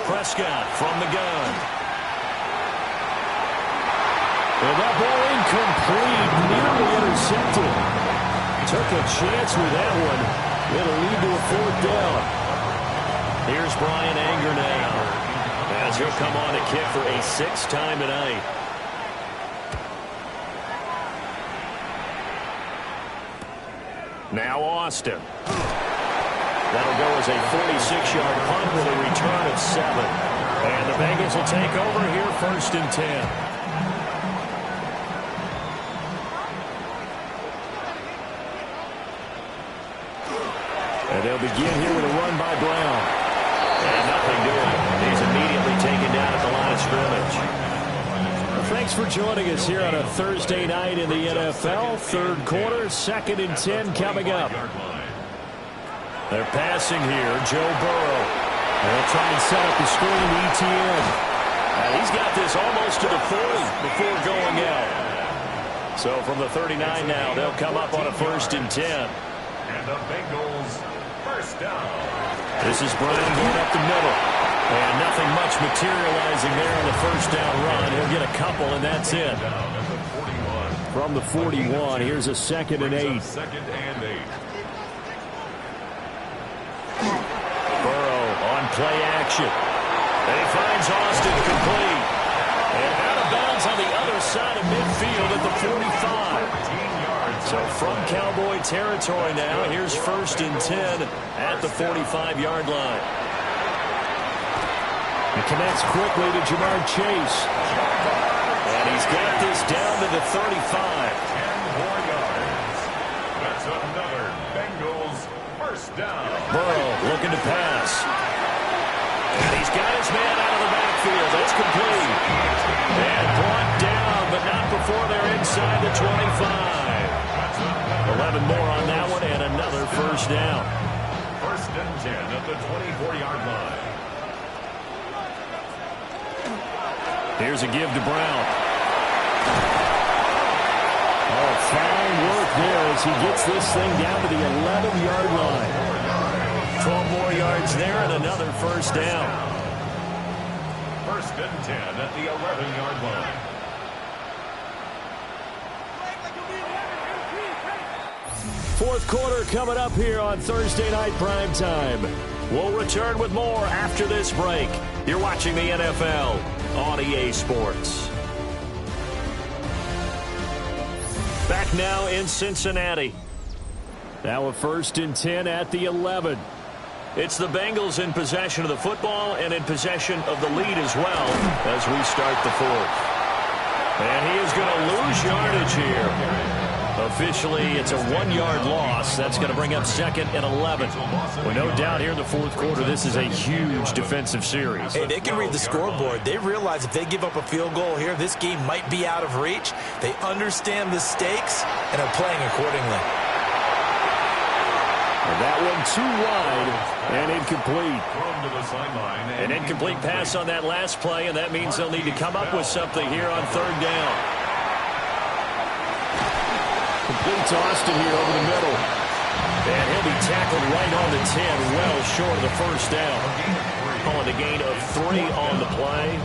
Prescott from the gun. And that ball incomplete, nearly intercepted. Took a chance with that one. It'll lead to a 4th down. Here's Brian Anger now, as he'll come on to kick for a 6th time tonight. Now Austin. That'll go as a 46-yard punt with a return of 7. And the Bengals will take over here 1st and 10. And they'll begin here with a run by Brown. And nothing doing. He's immediately taken down at the line of scrimmage. Thanks for joining us here on a Thursday night in the NFL. 3rd quarter, 2nd and 10 coming up. They're passing here. Joe Burrow. They'll try and set up the screen to ETN. He's got this almost to the 40 before going out. So from the 39 now, they'll come up on a 1st and 10. And the Bengals 1st down. This is Brown going up the middle. And nothing much materializing there on the 1st down run. He'll get a couple, and that's it. From the 41, here's a 2nd and 8. 2nd and 8. Burrow on play action. And he finds Austin complete. And out of bounds on the other side of midfield at the 45. So from Cowboy territory now, here's 1st and 10 at the 45-yard line. It connects quickly to Jamar Chase. And he's got this down to the 35. yards. That's another Bengals first down. Burrow looking to pass. And he's got his man out of the backfield. That's complete. And brought down, but not before they're inside the 25. 11 more on that one, and another first down. First and 10 at the 24-yard line. Here's a give to Brown. Oh, fine work there as he gets this thing down to the 11-yard line. 12 more yards there and another first down. First and 10 at the 11-yard line. Fourth quarter coming up here on Thursday Night Primetime. We'll return with more after this break. You're watching the NFL on EA Sports. Back now in Cincinnati. Now a first and 10 at the 11. It's the Bengals in possession of the football and in possession of the lead as well as we start the fourth. And he is going to lose yardage here. Officially, it's a 1-yard loss. That's going to bring up second and 11. Well, no doubt here in the fourth quarter, this is a huge defensive series. Hey, they can read the scoreboard. They realize if they give up a field goal here, this game might be out of reach. They understand the stakes and are playing accordingly. And that one too wide and incomplete. An incomplete pass on that last play, and that means they'll need to come up with something here on third down. Complete to Austin here over the middle. And he'll be tackled right on the 10, well short of the first down. Calling a gain of 3 on the play.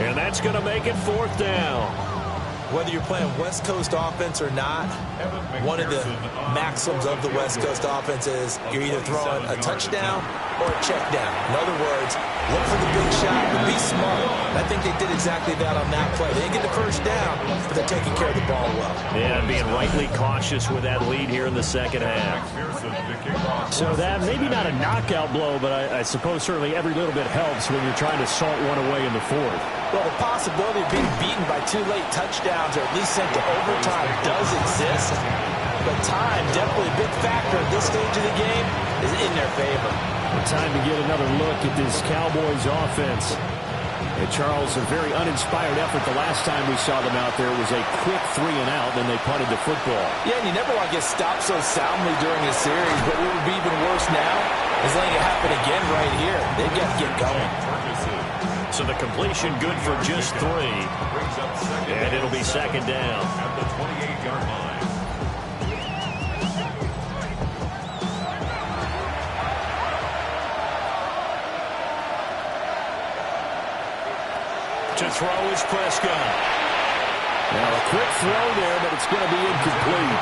And that's going to make it fourth down. Whether you're playing West Coast offense or not, one of the maxims of the West Coast offense is you're either throwing a touchdown or a check down. In other words, look for the big shot, but be smart. And I think they did exactly that on that play. They didn't get the first down, but they're taking care of the ball well. Yeah, being rightly cautious with that lead here in the second half. So that maybe not a knockout blow, but I suppose certainly every little bit helps when you're trying to salt one away in the fourth. Well, the possibility of being beaten by 2 late touchdowns or at least sent to overtime does exist. But time, definitely a big factor at this stage of the game, is in their favor. Time to get another look at this Cowboys offense. And Charles, a very uninspired effort the last time we saw them out there. It was a quick 3 and out, then they punted the football. Yeah, and you never want to get stopped so soundly during a series, but what would be even worse now is letting it happen again right here. They've got to get going. So the completion good for just 3. And it'll be second down. At the 28-yard line. To throw is Prescott. Now a quick throw there, but it's going to be incomplete.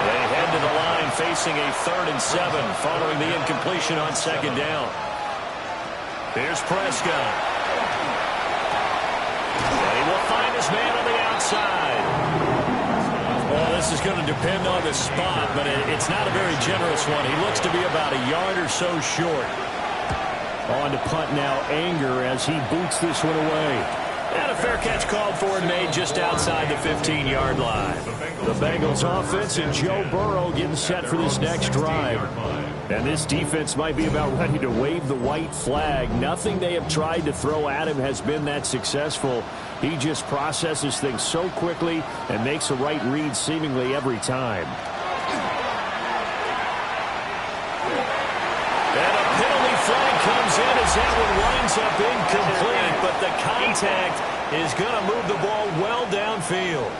They head to the line facing a 3rd and 7 following the incompletion on second down. Here's Prescott. And he will find his man on the outside. Well, this is going to depend on the spot, but it's not a very generous one. He looks to be about a yard or so short. On to punt now, Anger, as he boots this one away. And a fair catch called for and made just outside the 15-yard line. The Bengals offense and Joe Burrow getting set for this next drive. And this defense might be about ready to wave the white flag. Nothing they have tried to throw at him has been that successful. He just processes things so quickly and makes a right read seemingly every time. And a penalty flag comes in as that one winds up incomplete, but the contact is going to move the ball well downfield.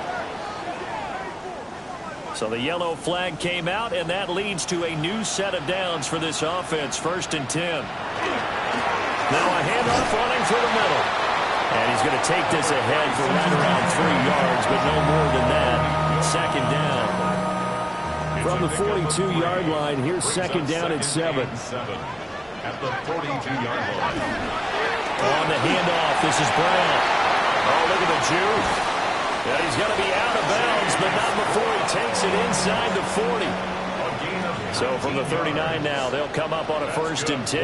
So the yellow flag came out, and that leads to a new set of downs for this offense. 1st and 10. Now a handoff running through the middle. And he's going to take this ahead for right around 3 yards, but no more than that. Second down. From the 42-yard line, here's second down and 7. At the 42-yard line. On the handoff, this is Brown. Oh, look at the juke. Yeah, he's going to be out of bounds, but not before he takes it inside the 40. So from the 39 now, they'll come up on a 1st and 10.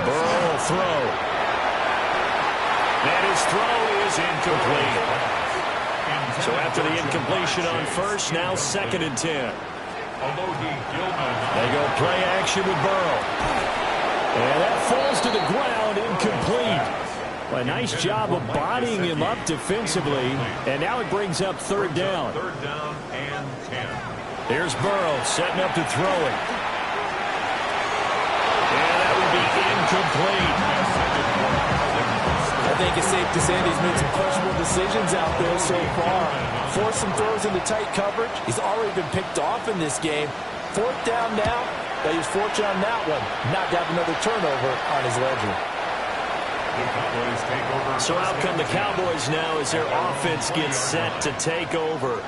Burrow will throw. And his throw is incomplete. So after the incompletion on first, now 2nd and 10. They go play action with Burrow. And that falls to the ground, incomplete. Well, a nice job of bodying him up defensively. And now it brings up 3rd down. 3rd down and 10. Here's Burrow setting up to throw it. And that would be incomplete. I think it's safe to say that he's made some questionable decisions out there so far. Forced some throws into tight coverage. He's already been picked off in this game. 4th down now. But he was fortunate on that one. Not to have another turnover on his ledger. So out come the Cowboys now as their offense gets set to take over.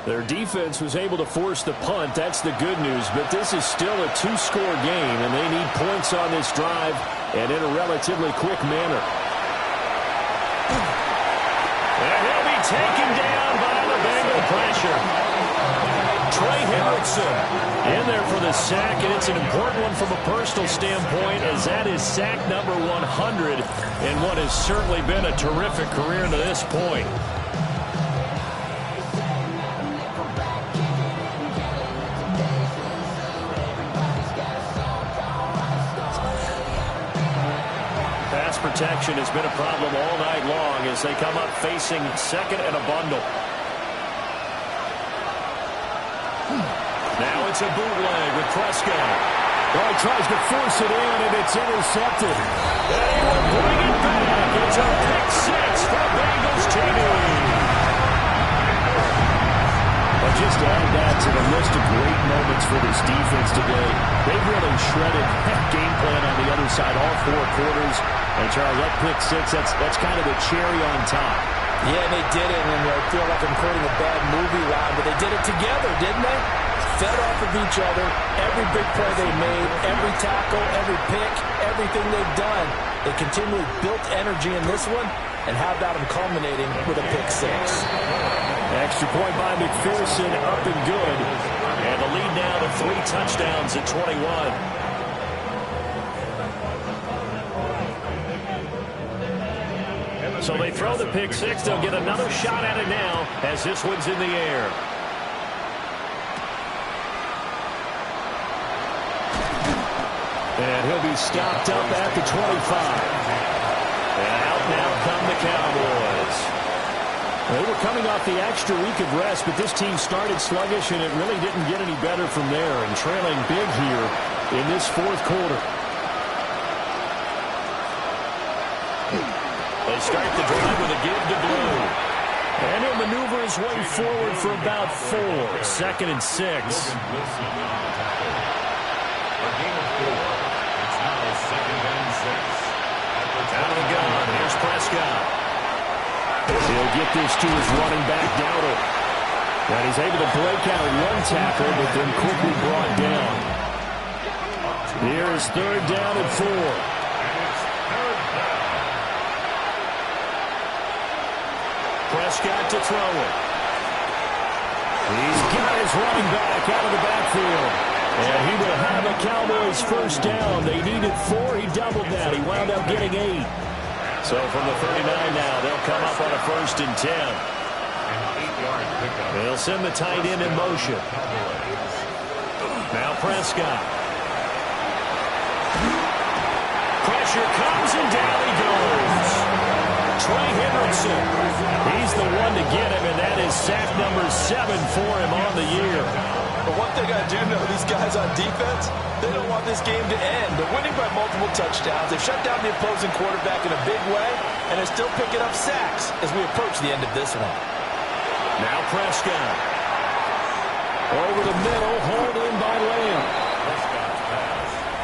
Their defense was able to force the punt. That's the good news. But this is still a 2-score game, and they need points on this drive and in a relatively quick manner. And he'll be taken down by the Bengal pressure. Trey Hendrickson in there for the sack, and it's an important one from a personal standpoint as that is sack number 100 in what has certainly been a terrific career to this point. Pass protection has been a problem all night long as they come up facing 2nd and a bundle. Now it's a bootleg with Prescott. Oh, he tries to force it in, and it's intercepted. And he will bring it back. It's a pick 6 for Bengals TV. Well, just to add that to the list of great moments for this defense today, they've really shredded that game plan on the other side all 4 quarters. And, Charles, that pick 6, that's kind of the cherry on top. Yeah, they did it, and I feel like I'm quoting a bad movie line, but they did it together, didn't they? Fed off of each other, every big play they made, every tackle, every pick, everything they've done. They continually built energy in this one, and how about them culminating with a pick 6? Extra point by McPherson, up and good. And the lead now to 3 touchdowns at 21. So they throw the pick 6. They'll get another shot at it now as this one's in the air. And he'll be stopped up at the 25. And out now come the Cowboys. They were coming off the extra week of rest, but this team started sluggish, and it really didn't get any better from there, and trailing big here in this 4th quarter. They start the drive with a give to Blue. And he'll maneuver his way forward for about 4. 2nd and 6. Out of the gun. Here's Prescott. He'll get this to his running back, Dowdle. And he's able to break out 1 tackle, but then quickly brought down. Here's 3rd down and 4. Prescott to throw it. He's got his running back out of the backfield. And he will have a Cowboys 1st down. They needed 4. He doubled that. He wound up getting 8. So from the 39 now, they'll come up on a 1st and 10. They'll send the tight end in motion. Now Prescott. Pressure comes and down he goes. Trey Hendrickson. He's the one to get him, and that is sack number 7 for him on the year. But one thing I do know, these guys on defense, they don't want this game to end. They're winning by multiple touchdowns. They've shut down the opposing quarterback in a big way, and they're still picking up sacks as we approach the end of this one. Now Prescott. Over the middle, hauled in by Lamb.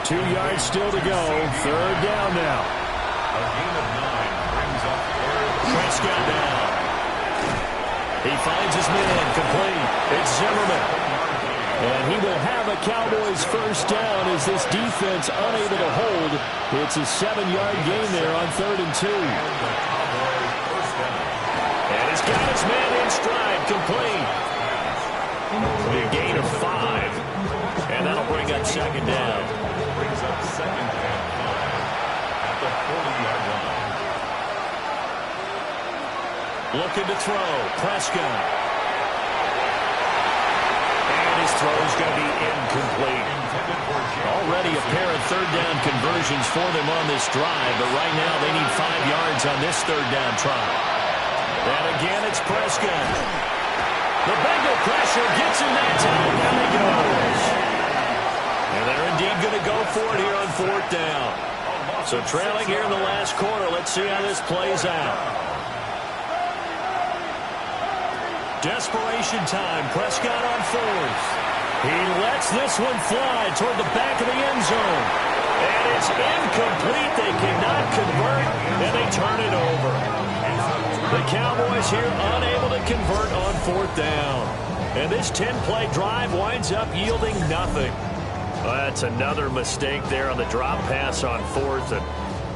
2 yards still to go. 3rd down now. A gain of 9 brings up 3rd. Prescott down. He finds his man complete. It's Zimmerman. And he will have a Cowboys 1st down as this defense unable to hold. It's a 7-yard gain there on 3rd and 2. And he's got his man in stride, complete. A gain of 5. And that'll bring up 2nd down. Brings up 2nd and 5 at the 40-yard line. Looking to throw. Prescott. And his throw is going to be incomplete. Already a pair of third down conversions for them on this drive, but right now they need 5 yards on this third down try. And again, it's Prescott. The Bengal pressure gets him that time. Down he goes. And they're indeed going to go for it here on 4th down. So trailing here in the last quarter. Let's see how this plays out. Desperation time. Prescott on 4th. He lets this one fly toward the back of the end zone. And it's incomplete. They cannot convert, and they turn it over. The Cowboys here unable to convert on 4th down. And this 10-play drive winds up yielding nothing. That's another mistake there on the drop pass on 4th. And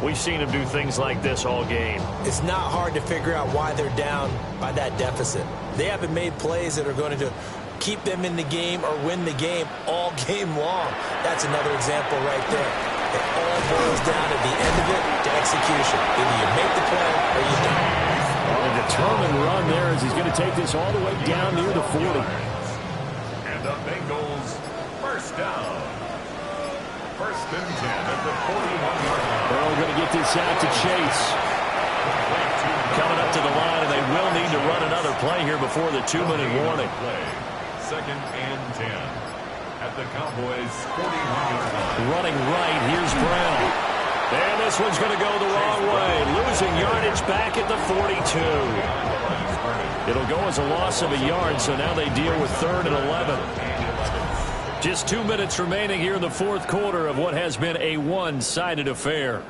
we've seen him do things like this all game. It's not hard to figure out why they're down by that deficit. They haven't made plays that are going to keep them in the game or win the game all game long. That's another example right there. It all boils down at the end of it to execution. Either you make the play or you don't. Well, a determined run there as he's going to take this all the way down near the 40. And the Bengals first down. 1st and 10 at the 41-yard line. They're going to get this out to Chase. Coming up to the line, and they will need to run another play here before the 2-minute warning. 2nd and 10 at the Cowboys 41-yard line. Running right, here's Brown. And this one's going to go the wrong way. Losing yardage back at the 42. It'll go as a loss of a yard, so now they deal with 3rd and 11. Just 2 minutes remaining here in the 4th quarter of what has been a one-sided affair.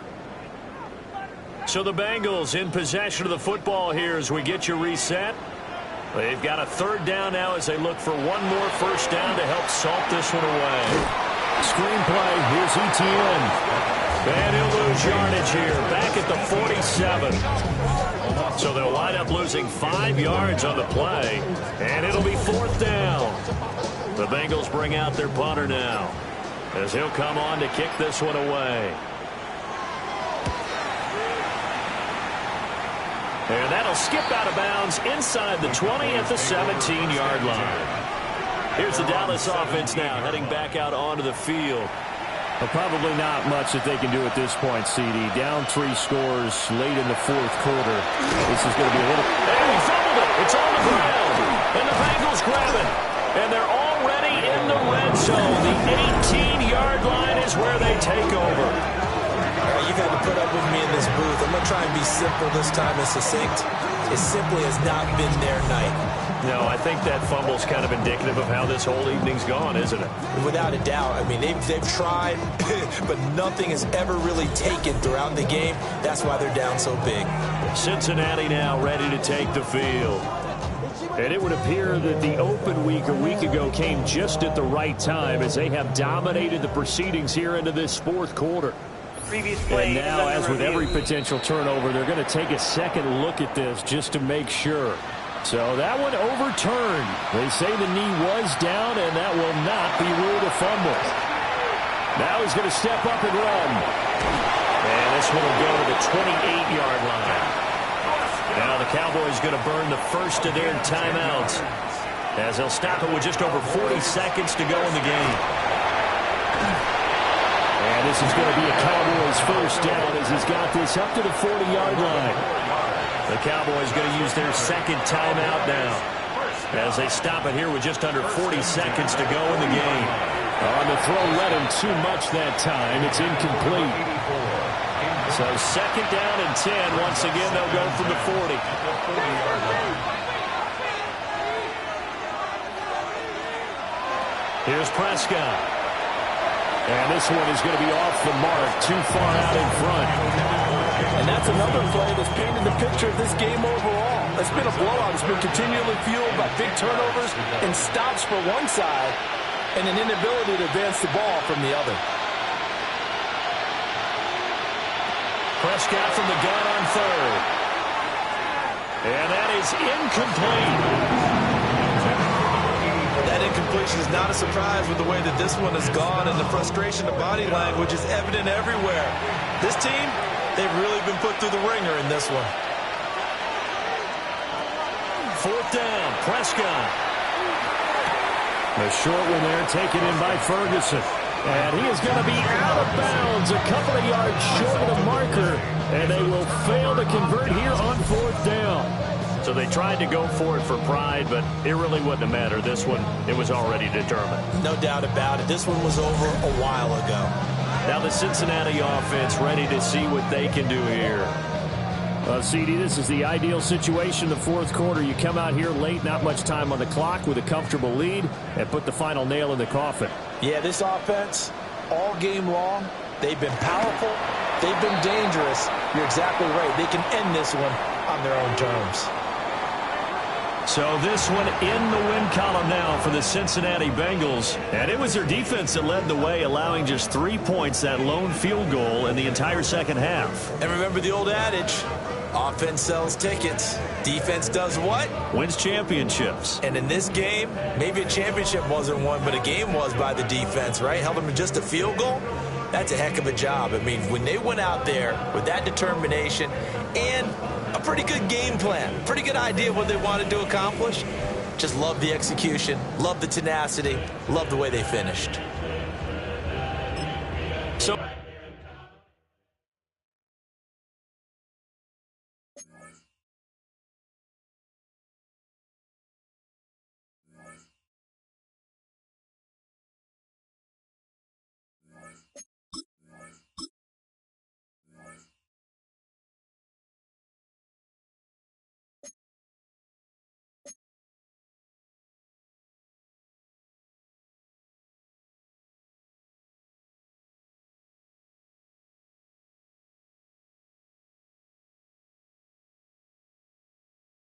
So the Bengals in possession of the football here as we get you reset. They've got a 3rd down now as they look for one more first down to help salt this one away. Screenplay, here's Etienne. And he'll lose yardage here, back at the 47. So they'll wind up losing 5 yards on the play, and it'll be 4th down. The Bengals bring out their punter now, as he'll come on to kick this one away. And that'll skip out of bounds inside the 20 at the 17-yard line. Here's the Dallas offense now, heading back out onto the field. Well, probably not much that they can do at this point, CD. Down 3 scores late in the 4th quarter. This is going to be a little... And he fumbled it. It's on the ground. And the Bengals grab it. And they're already in the red zone. The 18-yard line is where they take over. You've had to put up with me in this booth. I'm going to try and be simple this time and succinct. It simply has not been their night. No, I think that fumble's kind of indicative of how this whole evening's gone, isn't it? Without a doubt. I mean, they've tried, but nothing has ever really taken throughout the game. That's why they're down so big. Cincinnati now ready to take the field. And it would appear that the open week a week ago came just at the right time as they have dominated the proceedings here into this 4th quarter. And now, as with every potential turnover, they're going to take a second look at this just to make sure. So that one overturned. They say the knee was down, and that will not be ruled a fumble. Now he's going to step up and run. And this one will go to the 28-yard line. Now the Cowboys going to burn the first of their timeouts, as they'll stop it with just over 40 seconds to go in the game. And this is going to be a Cowboys first down as he's got this up to the 40-yard line. The Cowboys going to use their second timeout now, as they stop it here with just under 40 seconds to go in the game. On the throw, let him too much that time. It's incomplete. So 2nd down and 10. Once again, they'll go from the 40. Here's Prescott. And this one is going to be off the mark, too far out in front. And that's another play that's painted the picture of this game overall. It's been a blowout. It's been continually fueled by big turnovers and stops for one side and an inability to advance the ball from the other. Prescott from the gun on 3rd. And that is incomplete. That incompletion is not a surprise with the way that this one has gone, and the frustration of body language is evident everywhere. This team, they've really been put through the ringer in this one. 4th down. Prescott. A short one there taken in by Ferguson. And he is going to be out of bounds, a couple of yards short of the marker. And they will fail to convert here on 4th down. So they tried to go for it for pride, but it really wouldn't have mattered. This one, it was already determined. No doubt about it. This one was over a while ago. Now the Cincinnati offense ready to see what they can do here. CD, this is the ideal situation in the 4th quarter. You come out here late, not much time on the clock with a comfortable lead, and put the final nail in the coffin. Yeah, this offense, all game long, they've been powerful, they've been dangerous. You're exactly right. They can end this one on their own terms. So this one in the win column now for the Cincinnati Bengals. And it was their defense that led the way, allowing just 3 points, that lone field goal in the entire second half. And remember the old adage, offense sells tickets. Defense does what? Wins championships. And in this game, maybe a championship wasn't won, but a game was by the defense, right? Held them to just a field goal. That's a heck of a job. I mean, when they went out there with that determination and a pretty good game plan, pretty good idea of what they wanted to accomplish, just love the execution, love the tenacity, love the way they finished.